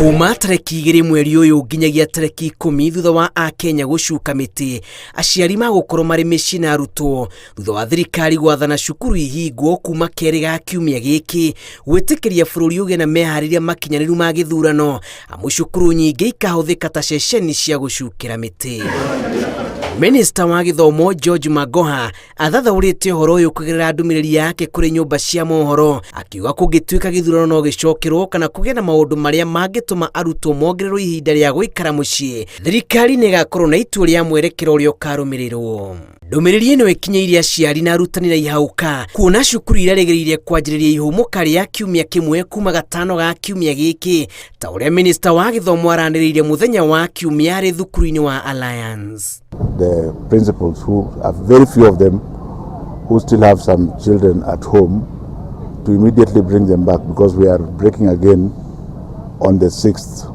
Kuma tareki 2 mweri uyu nginyagia tareki 10 thutha wa Akenya gucuka miti, aciari magukorwo mari micii na arutwo thutha wa thirikari gwathana cukuru ihingwo kuma keri ga kiumia giki gwitikiria bururi uge na mehariria makinyaniru ma githurano, amu cukuru nyingi ikahuthika ta ceceni cia gucukira miti. Minister wa githomo George Magoha athathaurite uhoro uyu kugerera ndumiriri yake kuri nyumba cia mohoro, akiuga kungituika githurano no gicokirwo kana kugia na maundu maria mangituma arutwo mongererwo ihinda ria guikara mucii, thirikari ni gakorwo na itua ria mwerekero uria ukarumirirwo. Ndumiriri ino ikinyeirie aciari na arutani na ihauka kuona cukuru iraregeririe kwanjiriria ihumuka ria kiumia kimwe kuma gatano ga kiumia giki, ta uria minister wa githomo araniririe muthenya wa kiumia ri thukuru-ini wa Alliance. The principals, who are very few of them, who still have some children at home, to immediately bring them back, because we are breaking again on the 6th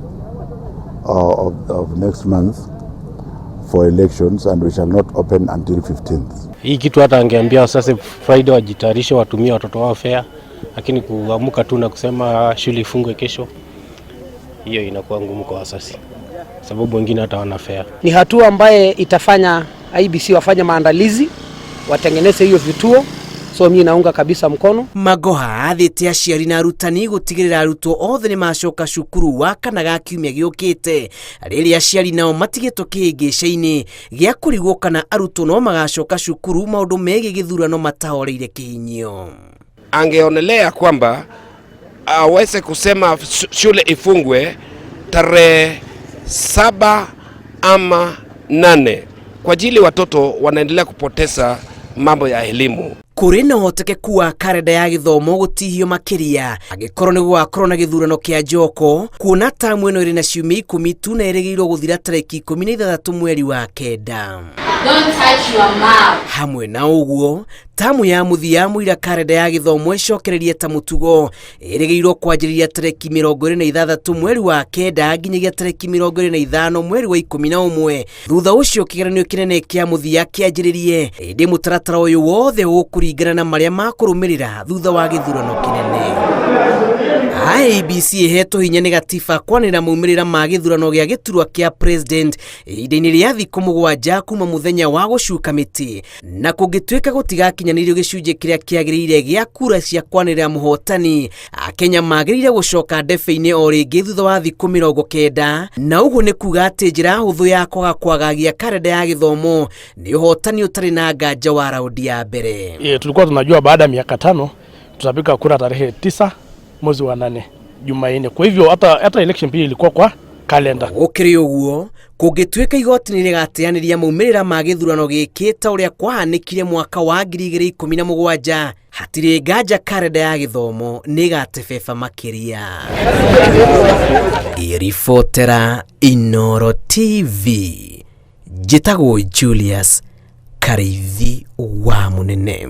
of next month for elections, and we shall not open until 15th. Hii kitu hata angeambia sasa Friday wajitayarishe watumie watoto wao fair, lakini kuamuka tu na kusema shule ifungwe kesho, hiyo inakuwa ngumu kwa wasasi, sababu wengine hata wana fair. Ni hatua ambaye itafanya IBC wafanye maandalizi, watengeneze hiyo vituo, so mimi naunga kabisa mkono. Magoha athite aciari na arutani gutigirira arutwo othe ni macoka cukuru wa kana ga kiumia giukite, riria aciari nao matigitwo kihingica-ini gia kurigwo kana arutwo no magacoka cukuru maundu megi githurano matahoreire kihinyio. Angeonelea kwamba aweze kusema shule ifungwe tarehe 7 ama 8 kwa ajili watoto wanaendelea kupoteza mambo ya elimu. Kuri na hotekeku wa karenda ya githomo gutihio makiria agikorwo ni gwakorwo na githurano kia njoko, kuona tamu ino iri na ciumia 10 tu na irigiirwo guthira tareki 16 mweri wa kenda. Don't touch your mouth. Hamwe na uguo, tamu ya muthia muira karenda ya githomo icokererie ta mutugo irigiirwo kwanjiriria tareki 26 mweri wa kenda nginyagia tareki 25 mweri wa 11. Thutha ucio kigeranio kinene kia muthia kianjiririe, indi mutaratara uyu wothe ukuringana na maria makurumirira thutha wa githurano kinene. IBC heto hinya ni gatiba kwanira maumirira ma githurano gia giturwa kia president ihinda-ini ria thikũ 7 kuma muthenya wa gucuka miti, na kungituika gutigakinyanirio gicunje kiria kiagiriire gia kura cia kwanira muhotani, Akenya magiriire gucoka ndebe-ini o ringi thutha wa thikũ 90, na uguo ni kuga ati njira huthu ya kwagagia karenda ya githomo ni uhotani utari na nganja wa raundi ya mbere. Tulikuwa tunajua baada ya miaka 5 tutapiga kura tarehe 9 mwezi wa 8 Jumanne. Kwa hivyo hata election pia ilikuwa kwa kalenda. Ukiri uguo kungituika igoti ni rigateaniria maumirira ma githurano giki ta uria kwahanikire mwaka wa 2017, hatire nganja karenda ya githomo ni gatebeba makiria. Irifotera Inooro TV, jitagwo Julius Karithi wa Munene.